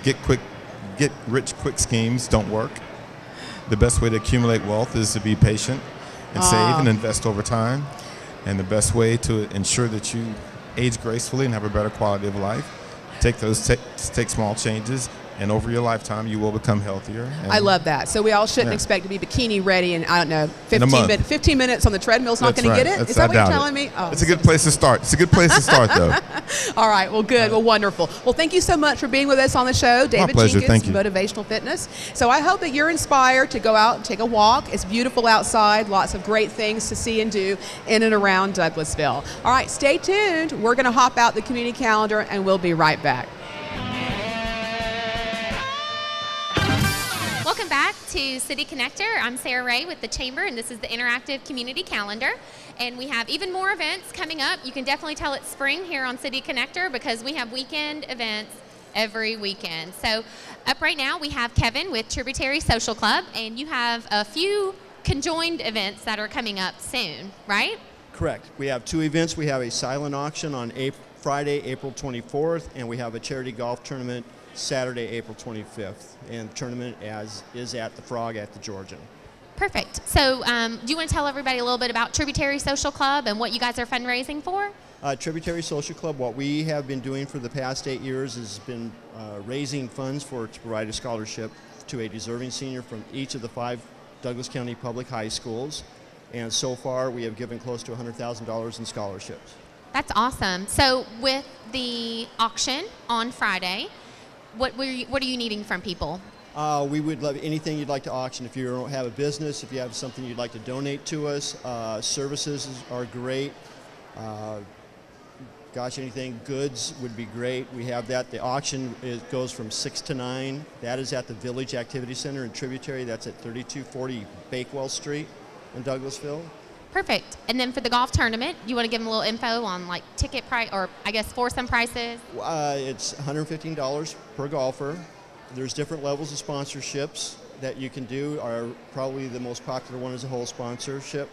Get rich quick schemes don't work. The best way to accumulate wealth is to be patient and save and invest over time. And the best way to ensure that you age gracefully and have a better quality of life, take small changes, and over your lifetime, you will become healthier. I love that. So we all shouldn't Yeah. expect to be bikini ready in, I don't know, In a month. 15 minutes on the treadmill's not That's going to right. get it? Is I that what you're doubt telling it. me? Oh, It's a good place to start. It's a good place to start, though. All right, well, good. Well, wonderful. Well, thank you so much for being with us on the show, David pleasure. Jenkins, Thank you. Motivational Fitness. So I hope that you're inspired to go out and take a walk. It's beautiful outside, lots of great things to see and do in and around Douglasville. All right, stay tuned. We're going to hop out the community calendar, and we'll be right back. Welcome back to City Connector. I'm Sarah Ray with the Chamber, and this is the Interactive Community Calendar. And we have even more events coming up. You can definitely tell it's spring here on City Connector because we have weekend events every weekend. So up right now we have Kevin with Tributary Social Club, and you have a few conjoined events that are coming up soon, right? Correct. We have two events. We have a silent auction on Friday, April 24th, and we have a charity golf tournament Saturday, April 25th. And the tournament is at the Frog at the Georgian. Perfect. So do you want to tell everybody a little bit about Tributary Social Club and what you guys are fundraising for? Tributary Social Club, what we have been doing for the past 8 years has been raising funds to provide a scholarship to a deserving senior from each of the 5 Douglas County public high schools. And so far, we have given close to $100,000 in scholarships. That's awesome. So with the auction on Friday, what are you needing from people? We would love anything you'd like to auction. If you don't have a business, if you have something you'd like to donate to us, services are great. Anything, goods would be great. We have that. The auction goes from 6 to 9. That is at the Village Activity Center in Tributary. That's at 3240 Bakewell Street in Douglasville. Perfect. And then for the golf tournament, you want to give them a little info on like ticket price, or I guess foursome prices? It's $115 per golfer. There's different levels of sponsorships that you can do. Probably the most popular one is a whole sponsorship.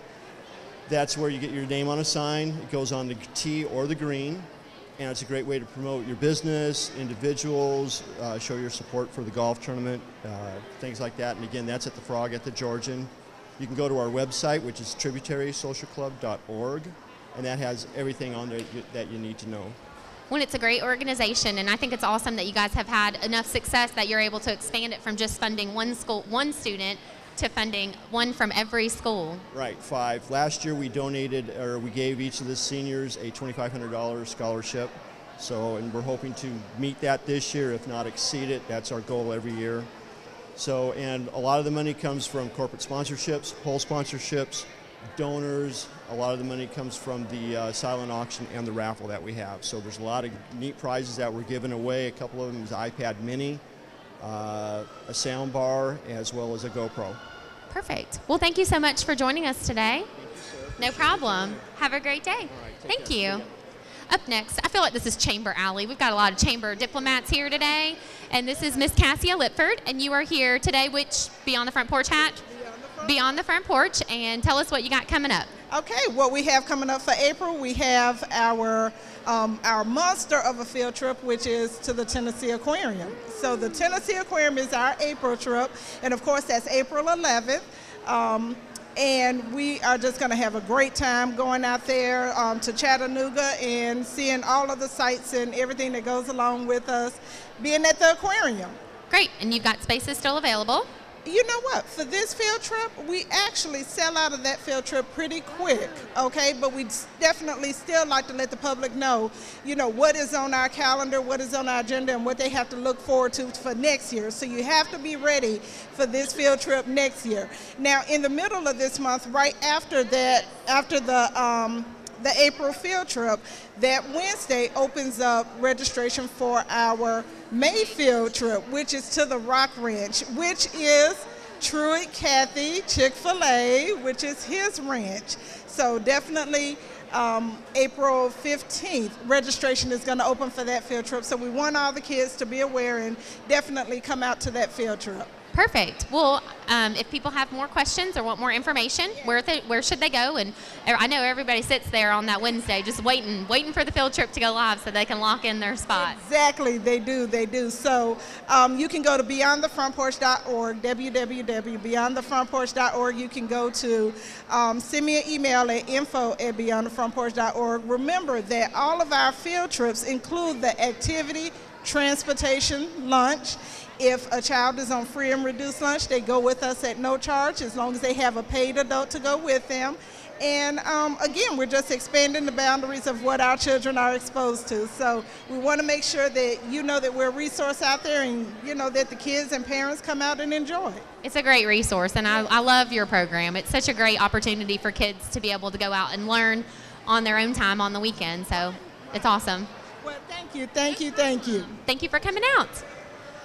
That's where you get your name on a sign. It goes on the tee or the green, and it's a great way to promote your business, individuals, show your support for the golf tournament, things like that. And again, that's at the Frog at the Georgian. You can go to our website, which is tributarysocialclub.org, and that has everything on there that you need to know. When it's a great organization, and I think it's awesome that you guys have had enough success that you're able to expand it from just funding one student to funding one from every school. Right, 5. Last year we gave each of the seniors a $2,500 scholarship. And we're hoping to meet that this year, if not exceed it. That's our goal every year. And a lot of the money comes from corporate sponsorships, whole sponsorships, donors. A lot of the money comes from the silent auction and the raffle that we have. So there's a lot of neat prizes that we're giving away. A couple of them is iPad Mini, a sound bar, as well as a GoPro. Perfect. Well, thank you so much for joining us today. No problem. Have a great day. Thank you. Up next, I feel like this is Chamber Alley. We've got a lot of Chamber diplomats here today. And this is Miss Cassia Lipford. And you are here today, which Beyond the Front Porch hat? Beyond the Front Porch. And tell us what you got coming up. Okay, what we have coming up for April, we have our monster of a field trip, which is to the Tennessee Aquarium. So the Tennessee Aquarium is our April trip. And of course, that's April 11th. And we are just going to have a great time going out there to Chattanooga and seeing all of the sights and everything that goes along with us being at the aquarium. Great. And you've got spaces still available? You know what? For this field trip, we actually sell out of that field trip pretty quick, okay? But we definitely still like to let the public know, you know, what is on our calendar, what is on our agenda, and what they have to look forward to for next year. So you have to be ready for this field trip next year. Now, in the middle of this month, right after that, after the April field trip, that Wednesday opens up registration for our May field trip, which is to the Rock Ranch, which is Truett Cathy Chick-fil-A, which is his ranch. So definitely April 15th, registration is going to open for that field trip. So we want all the kids to be aware and definitely come out to that field trip. Perfect. Well, if people have more questions or want more information, where should they go? And I know everybody sits there on that Wednesday just waiting for the field trip to go live so they can lock in their spot. Exactly, they do. So you can go to beyondthefrontporch.org, www.beyondthefrontporch.org. You can go to send me an email at info@beyondthefrontporch.org. Remember that all of our field trips include the activity, transportation, lunch. If a child is on free and reduced lunch, they go with us at no charge as long as they have a paid adult to go with them. And again, we're just expanding the boundaries of what our children are exposed to. So we want to make sure that you know that we're a resource out there and you know that the kids and parents come out and enjoy. It's a great resource, and I love your program. It's such a great opportunity for kids to be able to go out and learn on their own time on the weekend. So it's awesome. Well, thank you. Thank you for coming out.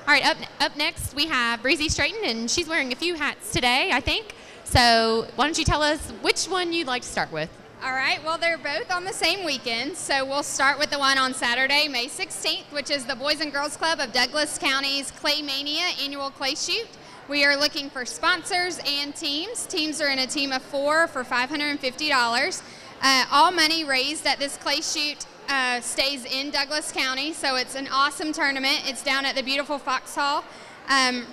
All right, up next we have Breezy Straighten, and she's wearing a few hats today, I think. So why don't you tell us which one you'd like to start with? All right, well, they're both on the same weekend, so we'll start with the one on Saturday, May 16th, which is the Boys and Girls Club of Douglas County's Clay Mania annual clay shoot. We are looking for sponsors and teams. Teams are in a team of 4 for $550. All money raised at this clay shoot stays in Douglas County, so it's an awesome tournament. It's down at the beautiful Foxhall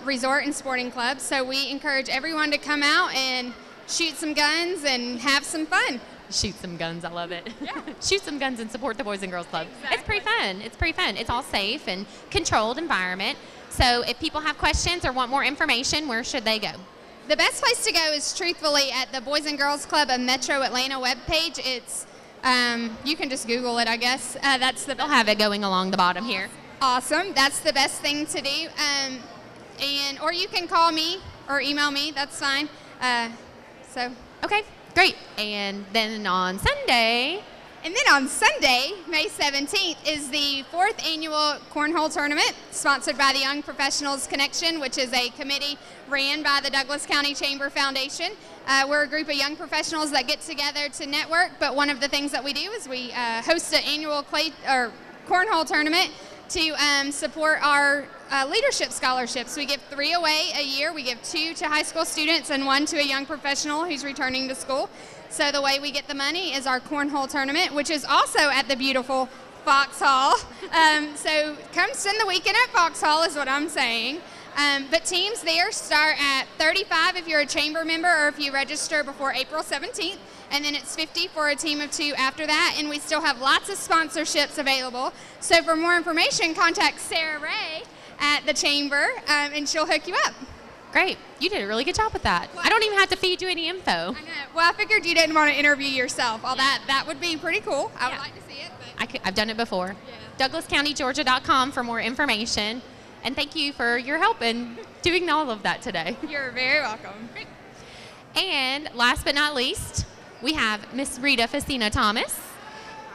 Resort and Sporting Club, so we encourage everyone to come out and shoot some guns and have some fun. Shoot some guns, I love it. Yeah. Shoot some guns and support the Boys and Girls Club. Exactly. It's pretty fun. It's all safe and controlled environment. So if people have questions or want more information, where should they go? The best place to go is truthfully at the Boys and Girls Club of Metro Atlanta webpage. It's you can just Google it, I guess. They'll have it going along the bottom here. Awesome. That's the best thing to do. Or you can call me or email me. That's fine. Okay, great. And then on Sunday, May 17th, is the 4th annual Cornhole Tournament, sponsored by the Young Professionals Connection, which is a committee ran by the Douglas County Chamber Foundation. We're a group of young professionals that get together to network, but one of the things that we do is we host an annual cornhole tournament to support our leadership scholarships. We give 3 away a year. We give 2 to high school students and 1 to a young professional who's returning to school. So the way we get the money is our cornhole tournament, which is also at the beautiful Foxhall. So come spend the weekend at Foxhall is what I'm saying. But teams there start at $35 if you're a chamber member or if you register before April 17th. And then it's $50 for a team of 2 after that. And we still have lots of sponsorships available. So for more information, contact Sarah Ray at the chamber and she'll hook you up. Great. You did a really good job with that. I don't even have to feed you any info. I know. Well, I figured you didn't want to interview yourself. That would be pretty cool. I would like to see it. But I've done it before. Yeah. DouglasCountyGeorgia.com for more information. And thank you for your help in doing all of that today. You're very welcome. Great. And last but not least, we have Miss Rita Facino Thomas.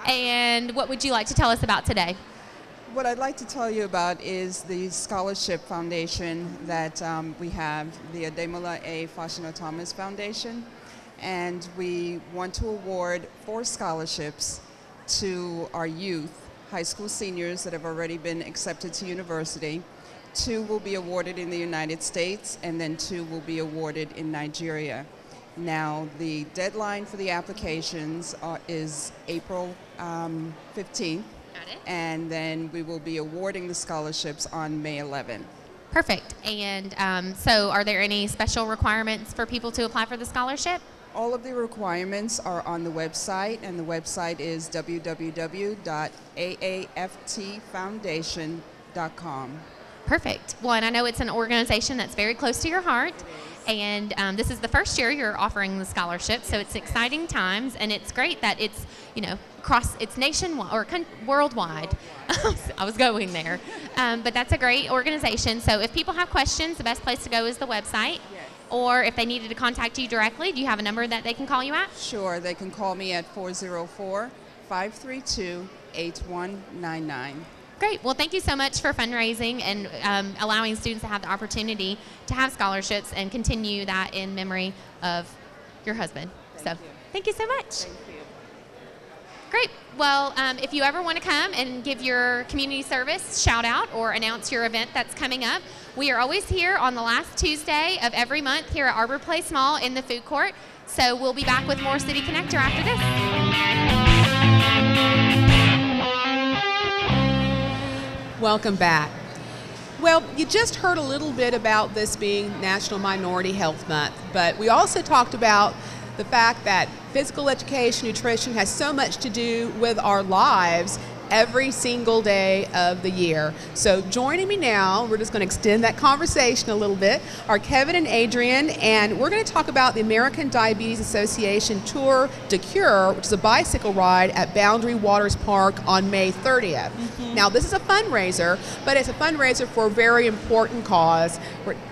And what would you like to tell us about today? What I'd like to tell you about is the scholarship foundation that we have, the Ademola A. Fashino Thomas Foundation, and we want to award 4 scholarships to our youth, high school seniors that have already been accepted to university. 2 will be awarded in the United States, and then 2 will be awarded in Nigeria. Now, the deadline for the applications is April 15th. And then we will be awarding the scholarships on May 11. Perfect. And so are there any special requirements for people to apply for the scholarship? All of the requirements are on the website, and the website is www.aaftfoundation.com. Perfect. Well, and I know it's an organization that's very close to your heart. And this is the first year you're offering the scholarship, so it's exciting times, and it's great that it's, it's nationwide or worldwide. I was going there, but that's a great organization. So if people have questions, the best place to go is the website. Or if they needed to contact you directly, do you have a number that they can call you at? Sure, they can call me at 404-532-8199. Great. Well, thank you so much for fundraising and allowing students to have the opportunity to have scholarships and continue that in memory of your husband. Thank you so much. Thank you. Great. Well, if you ever want to come and give your community service shout out or announce your event that's coming up, we are always here on the last Tuesday of every month here at Arbor Place Mall in the food court. So we'll be back with more City Connector after this. Welcome back. Well, you just heard a little bit about this being National Minority Health Month, but we also talked about the fact that physical education, nutrition has so much to do with our lives every single day of the year. So joining me now, we're just going to extend that conversation a little bit, are Kevin and Adrian, and we're going to talk about the American Diabetes Association Tour de Cure, which is a bicycle ride at Boundary Waters Park on May 30th. Now, this is a fundraiser, but it's a fundraiser for a very important cause,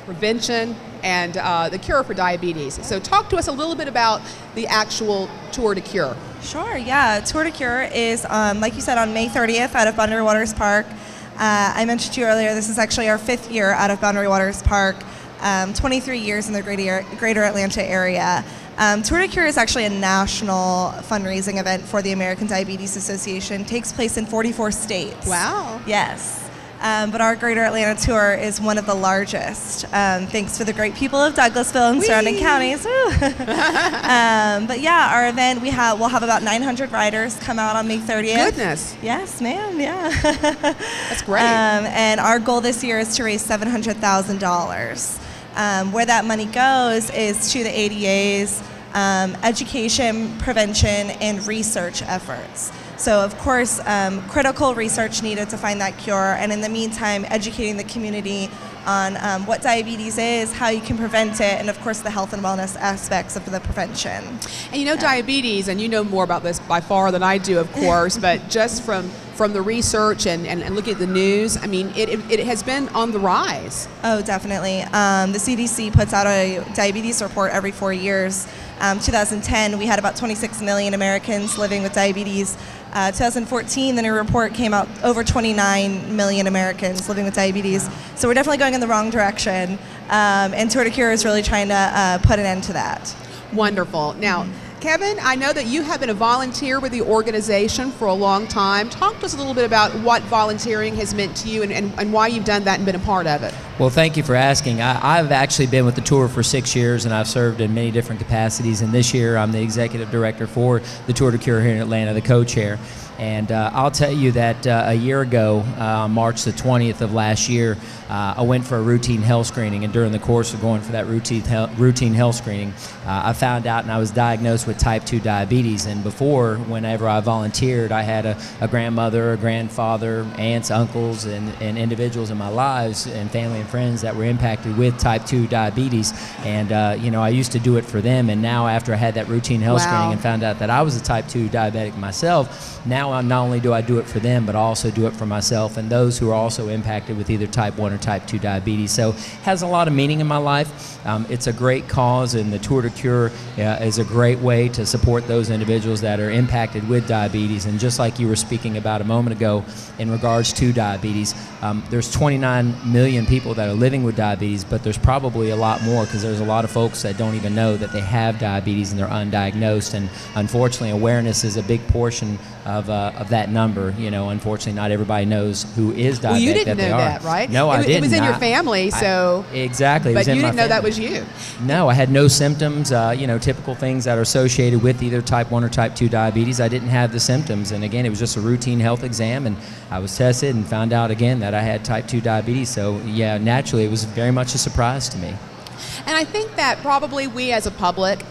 prevention and the cure for diabetes. So talk to us a little bit about the actual Tour de Cure. Sure, yeah. Tour de Cure is, like you said, on May 30th out of Boundary Waters Park. I mentioned to you earlier, this is actually our 5th year out of Boundary Waters Park, 23 years in the greater Atlanta area. Tour de Cure is actually a national fundraising event for the American Diabetes Association. It takes place in 44 states. Wow. Yes. But our Greater Atlanta tour is one of the largest, thanks to the great people of Douglasville and surrounding counties. But yeah, our event, we'll have about 900 riders come out on May 30th. Goodness. Yes, ma'am, yeah. That's great. And our goal this year is to raise $700,000. Where that money goes is to the ADA's education, prevention, and research efforts. So, of course, critical research needed to find that cure, and in the meantime, educating the community on what diabetes is, how you can prevent it, and of course, the health and wellness aspects of the prevention. And you know, diabetes, and you know more about this by far than I do, of course, but just from the research and looking at the news, I mean, it has been on the rise. Oh, definitely. The CDC puts out a diabetes report every 4 years. 2010, we had about 26 million Americans living with diabetes. 2014, the new report came out, over 29 million Americans living with diabetes. So we're definitely going in the wrong direction. And Tour de Cure is really trying to put an end to that. Wonderful. Now, Kevin, I know that you have been a volunteer with the organization for a long time. Talk to us a little bit about what volunteering has meant to you and why you've done that and been a part of it. Well, thank you for asking. I've actually been with the tour for 6 years, and I've served in many different capacities. And this year, I'm the executive director for the Tour de Cure here in Atlanta, the co-chair. And I'll tell you that a year ago, March the 20th of last year, I went for a routine health screening, and during the course of going for that routine health screening, I found out and I was diagnosed with type 2 diabetes. And before, whenever I volunteered, I had a grandmother, a grandfather, aunts, uncles, and individuals in my lives and family and friends that were impacted with type 2 diabetes. And I used to do it for them. And now after I had that routine health screening and found out that I was a type 2 diabetic myself, now now not only do I do it for them, but also do it for myself and those who are also impacted with either type 1 or type 2 diabetes. So it has a lot of meaning in my life. It's a great cause, and the Tour de Cure is a great way to support those individuals that are impacted with diabetes. And just like you were speaking about a moment ago in regards to diabetes, there's 29 million people that are living with diabetes, but there's probably a lot more, because there's a lot of folks that don't even know that they have diabetes and they're undiagnosed. And unfortunately, awareness is a big portion of that number. You know, unfortunately, not everybody knows who is diabetic. Well, you didn't that they know are. that, right? No, I didn't. It was in your family, so. Exactly. But you didn't know that was you. No, I had no symptoms, typical things that are associated with either type 1 or type 2 diabetes. I didn't have the symptoms. And again, it was just a routine health exam, and I was tested and found out again that I had type 2 diabetes. So yeah, naturally, it was very much a surprise to me. And I think that probably we as a public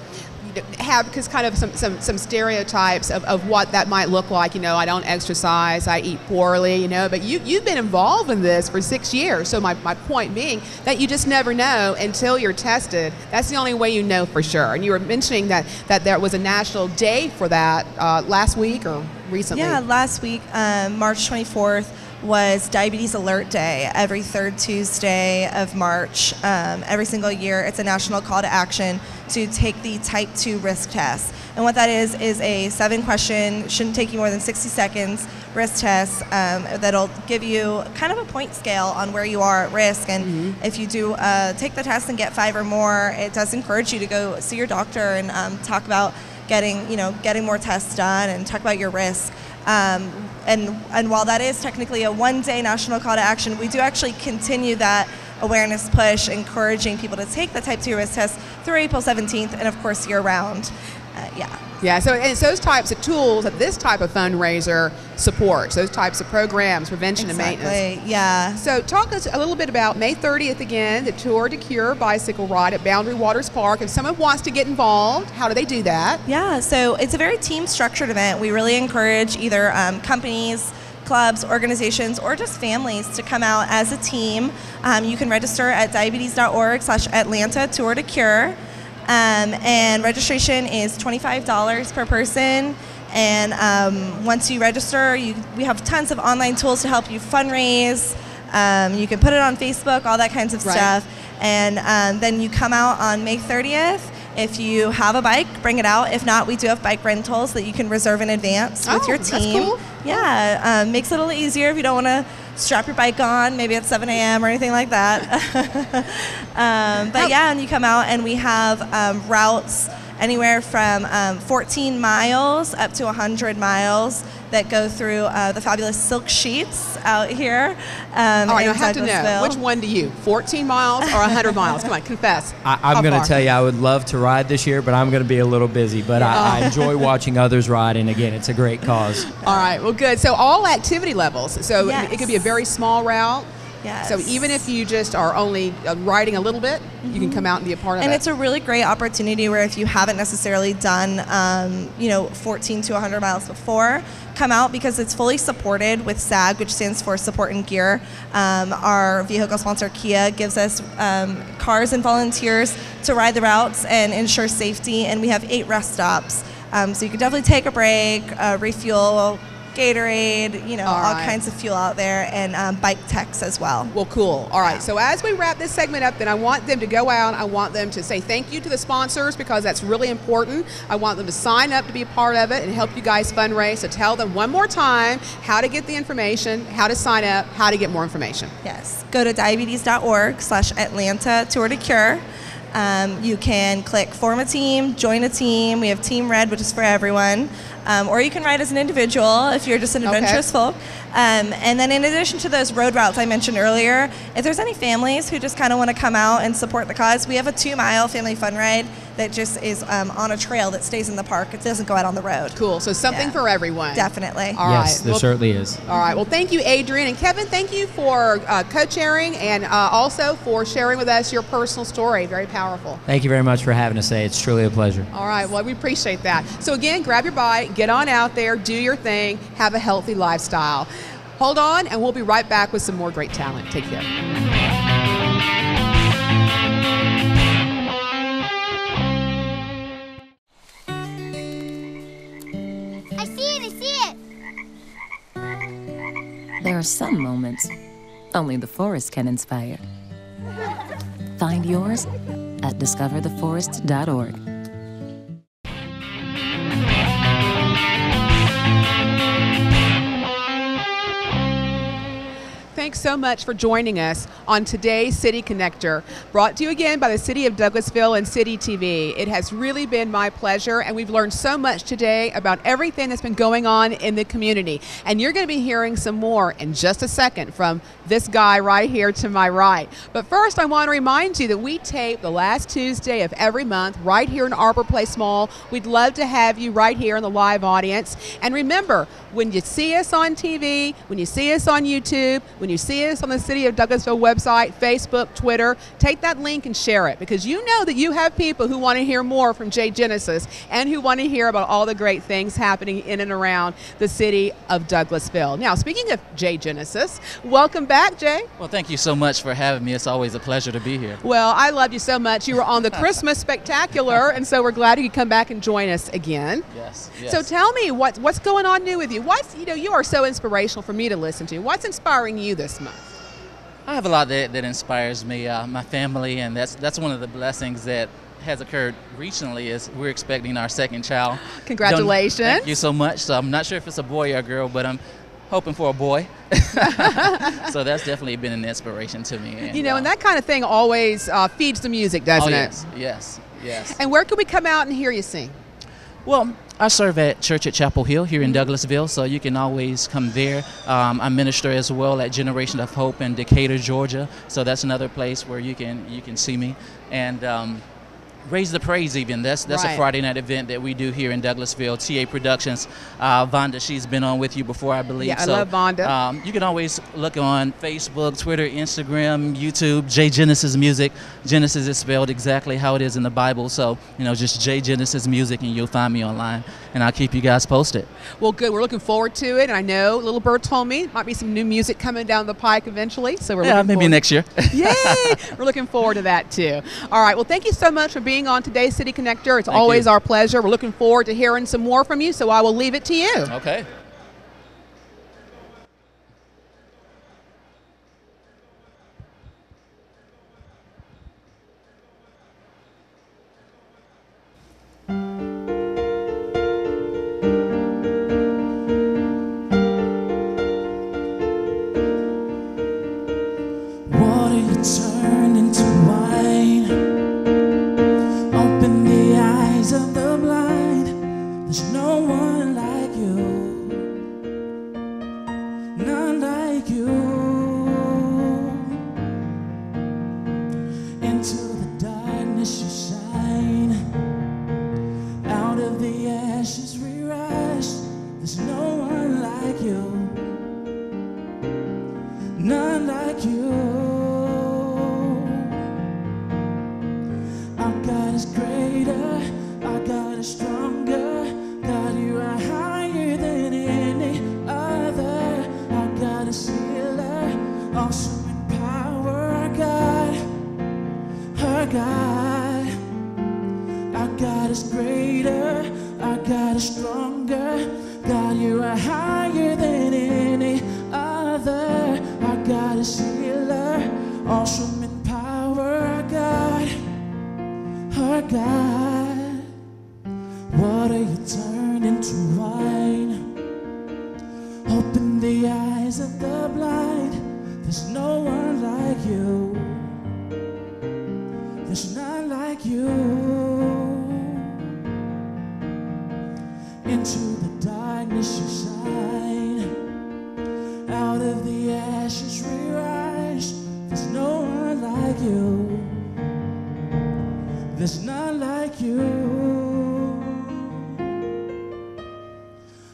have, because kind of some stereotypes of what that might look like. You know, I don't exercise, I eat poorly, you know, but you've been involved in this for 6 years. So my point being that you just never know until you're tested. That's the only way you know for sure. And you were mentioning that there was a national day for that last week or recently. Yeah, last week, March 24th, was Diabetes Alert Day. Every third Tuesday of March, every single year, it's a national call to action to take the type 2 risk test. And what that is a 7-question, shouldn't take you more than 60 seconds, risk test that'll give you kind of a point scale on where you are at risk. And if you do take the test and get 5 or more, it does encourage you to go see your doctor and talk about getting more tests done and talk about your risk. And while that is technically a one-day national call to action, we do actually continue that awareness push, encouraging people to take the type 2 risk test through April 17th, and of course year-round. Yeah, so it's those types of tools that this type of fundraiser supports, those types of programs, prevention and maintenance. Yeah. So talk us a little bit about May 30th again, the Tour de Cure bicycle ride at Boundary Waters Park. If someone wants to get involved, how do they do that? Yeah, so it's a very team-structured event. We really encourage either companies, clubs, organizations, or just families to come out as a team. You can register at diabetes.org/Atlanta Tour de Cure. And registration is $25 per person. And once you register, we have tons of online tools to help you fundraise. You can put it on Facebook, all that kinds of stuff. And then you come out on May 30th. If you have a bike, bring it out. If not, we do have bike rentals that you can reserve in advance with your team. That's cool. Yeah, makes it a little easier if you don't want to strap your bike on, maybe at 7 a.m. or anything like that. But yeah, and you come out and we have routes anywhere from 14 miles up to 100 miles that go through the fabulous silk sheets out here. All right, I have to know, which one do you, 14 miles or 100 miles? Come on, confess. I'm going to tell you, I would love to ride this year, but I'm going to be a little busy. But I enjoy watching others ride, and again, it's a great cause. All right, well, good. So all activity levels. So it could be a very small route. Yes. So even if you just are only riding a little bit, you can come out and be a part of it. And it's a really great opportunity where if you haven't necessarily done, 14 to 100 miles before, come out because it's fully supported with SAG, which stands for Support and Gear. Our vehicle sponsor, Kia, gives us cars and volunteers to ride the routes and ensure safety. And we have 8 rest stops. So you can definitely take a break, refuel, Gatorade, all kinds of fuel out there, and bike techs as well. Well, cool. All right. So as we wrap this segment up, then I want them to go out. I want them to say thank you to the sponsors because that's really important. I want them to sign up to be a part of it and help you guys fundraise. So tell them one more time how to get the information, how to sign up, how to get more information. Yes. Go to diabetes.org/Atlanta Tour de Cure. You can click Form a Team, Join a Team. We have Team Red, which is for everyone. Or you can ride as an individual if you're just an adventurous folk. And then in addition to those road routes I mentioned earlier, if there's any families who just kind of want to come out and support the cause, we have a 2-mile family fun ride that just is on a trail that stays in the park. It doesn't go out on the road. Cool. So something for everyone. Definitely. All yes, right. there certainly is. All right. Well, thank you, Adrian. And Kevin, thank you for co-chairing and also for sharing with us your personal story. Very powerful. Thank you very much for having us today. It's truly a pleasure. All right. Well, we appreciate that. So again, grab your bike, get on out there, do your thing, have a healthy lifestyle. Hold on, and we'll be right back with some more great talent. Take care. I see it. There are some moments only the forest can inspire. Find yours at discovertheforest.org. Thanks so much for joining us on today's City Connector, brought to you again by the City of Douglasville and City TV. It has really been my pleasure, and we've learned so much today about everything that's been going on in the community. And you're going to be hearing some more in just a second from this guy right here to my right. But first, I want to remind you that we tape the last Tuesday of every month right here in Arbor Place Mall. We'd love to have you right here in the live audience. And remember, when you see us on TV, when you see us on YouTube, when you see us on the City of Douglasville website, Facebook, Twitter, take that link and share it, because you know that you have people who want to hear more from Jay Genesis and who want to hear about all the great things happening in and around the City of Douglasville. Now, speaking of Jay Genesis, welcome back, Jay. Well, thank you so much for having me. It's always a pleasure to be here. Well, I love you so much. You were on the Christmas Spectacular, and so we're glad you could come back and join us again. Yes. So tell me, what's going on new with you? You are so inspirational for me to listen to. What's inspiring you this month? I have a lot that inspires me, my family, and that's one of the blessings that has occurred recently is we're expecting our second child. Congratulations. Thank you so much. So I'm not sure if it's a boy or a girl, but I'm hoping for a boy. So that's definitely been an inspiration to me. And, and that kind of thing always feeds the music, doesn't it? Yes. And where can we come out and hear you sing? Well, I serve at Church at Chapel Hill here in Douglasville, so you can always come there. I minister as well at Generation of Hope in Decatur, Georgia, so that's another place where you can see me. And Raise the Praise even. That's right. A Friday night event that we do here in Douglasville. TA Productions. Vonda, she's been on with you before, I believe. Yeah, I love Vonda. You can always look on Facebook, Twitter, Instagram, YouTube, Jay Genesis Music. Genesis is spelled exactly how it is in the Bible. So, just Jay Genesis Music, and you'll find me online. And I'll keep you guys posted. Well, good. We're looking forward to it. And I know Little Bird told me might be some new music coming down the pike eventually. So we're maybe next year. Yay! We're looking forward to that too. All right. Well, thank you so much for being on today's City Connector. It's always our pleasure. We're looking forward to hearing some more from you, so I will leave it to you. Okay. Water you turned into wine. Of the blind, there's no one like you, none like you. Into the darkness you shine, out of the ashes we rise. There's no one like you, none like you. Our God is greater, our God is stronger. God, you are higher than any other. Our God is healer, awesome in power. Our God, our God. Our God is greater, our God is stronger. God, you are higher than any other. Our God is healer, awesome in power. Our God, our God. Water you turned into wine, open the eyes of the blind. There's no one like you, there's none like you. Into the darkness you shine, out of the ashes we rise. There's no one like you, there's none like you.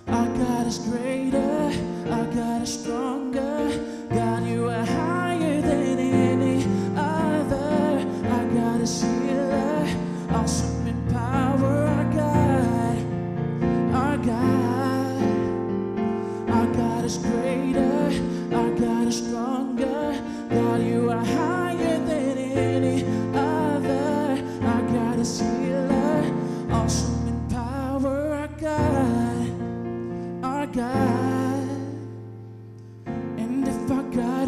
Our God is greater, our God is stronger. God, you are higher than any other. Our God is healer, awesome in power. Our God, our God. Our God is greater, our God is stronger. God, you are higher than any other. Our God is healer, awesome in power. Our God, and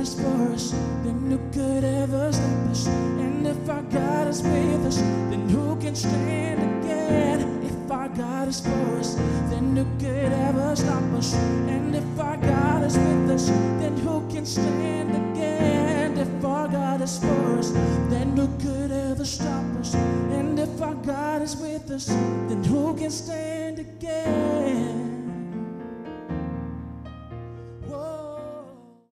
is for us, then who could ever stop us? And if our God is with us, then who can stand again? If our God is for us, then who could ever stop us? And if our God is with us, then who can stand again? If our God is for us, then who could ever stop us? And if our God is with us, then who can stand again?